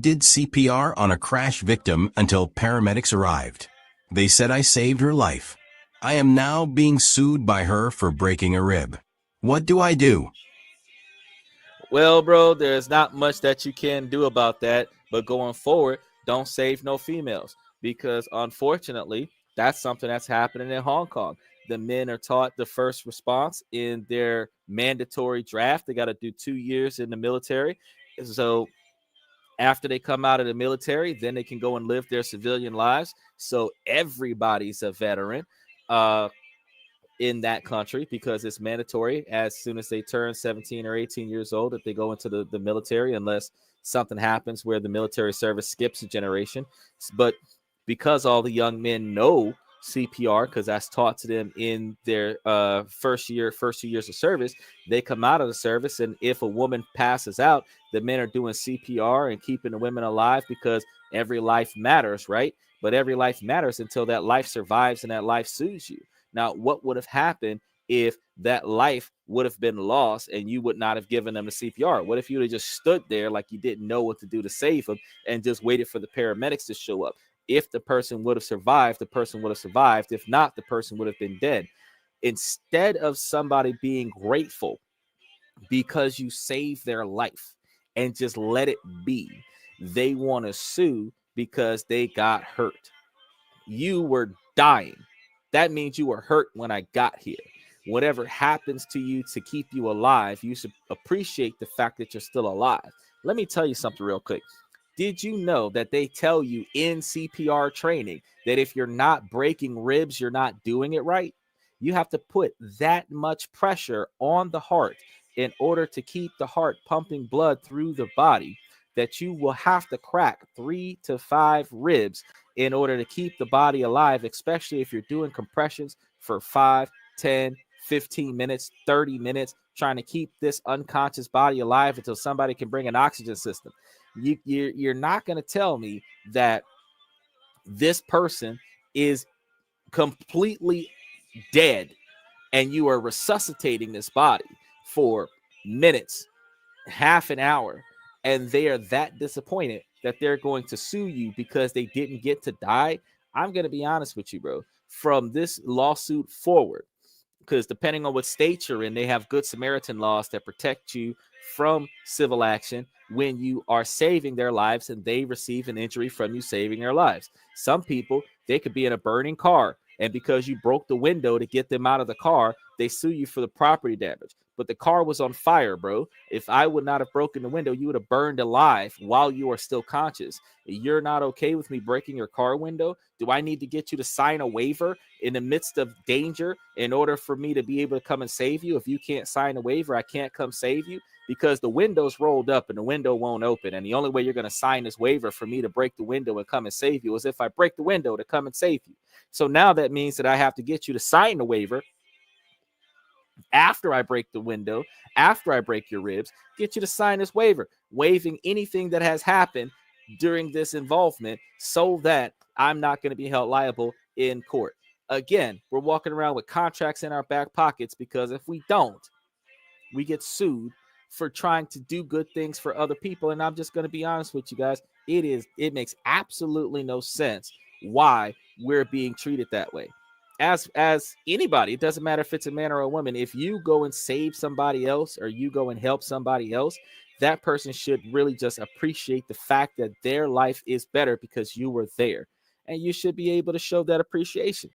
did CPR on a crash victim until paramedics arrived. They said I saved her life. I am now being sued by her for breaking a rib. What do I do? Well, bro, there's not much that you can do about that. But going forward, don't save no females, because unfortunately, that's something that's happening in Hong Kong. The men are taught the first response in their mandatory draft. They got to do 2 years in the military. So after they come out of the military, then they can go and live their civilian lives. So everybody's a veteran. In that country, because it's mandatory as soon as they turn 17 or 18 years old that they go into the military, unless something happens where the military service skips a generation. But because all the young men know CPR, because that's taught to them in their first 2 years of service, they come out of the service, and if a woman passes out, the men are doing CPR and keeping the women alive, because every life matters, right? But every life matters until that life survives and that life sues you. Now, what would have happened if that life would have been lost and you would not have given them the CPR? What if you would have just stood there like you didn't know what to do to save them and just waited for the paramedics to show up? If the person would have survived, the person would have survived. If not, the person would have been dead. Instead of somebody being grateful because you saved their life and just let it be, they want to sue because they got hurt. You were dying. That means you were hurt when I got here. Whatever happens to you to keep you alive, you should appreciate the fact that you're still alive. Let me tell you something real quick. Did you know that they tell you in CPR training that if you're not breaking ribs, you're not doing it right? You have to put that much pressure on the heart in order to keep the heart pumping blood through the body, that you will have to crack 3 to 5 ribs in order to keep the body alive, especially if you're doing compressions for 5, 10, 15 minutes, 30 minutes, trying to keep this unconscious body alive until somebody can bring an oxygen system. You're not going to tell me that this person is completely dead and you are resuscitating this body for minutes, half an hour, and they are that disappointed that they're going to sue you because they didn't get to die. I'm going to be honest with you, bro. From this lawsuit forward, because depending on what state you're in, they have Good Samaritan laws that protect you from civil action when you are saving their lives and they receive an injury from you saving their lives. Some people, they could be in a burning car, and because you broke the window to get them out of the car, they sue you for the property damage. But the car was on fire, bro. If I would not have broken the window, you would have burned alive while you are still conscious. You're not okay with me breaking your car window? Do I need to get you to sign a waiver in the midst of danger in order for me to be able to come and save you? If you can't sign a waiver, I can't come save you, because the window's rolled up and the window won't open. And the only way you're going to sign this waiver for me to break the window and come and save you is if I break the window to come and save you. So now that means that I have to get you to sign the waiver after I break the window, after I break your ribs, get you to sign this waiver, waiving anything that has happened during this involvement so that I'm not going to be held liable in court. Again, we're walking around with contracts in our back pockets, because if we don't, we get sued for trying to do good things for other people. And I'm just going to be honest with you guys. It makes absolutely no sense why we're being treated that way. As anybody, it doesn't matter if it's a man or a woman. If you go and save somebody else or you go and help somebody else, that person should really just appreciate the fact that their life is better because you were there. And you should be able to show that appreciation.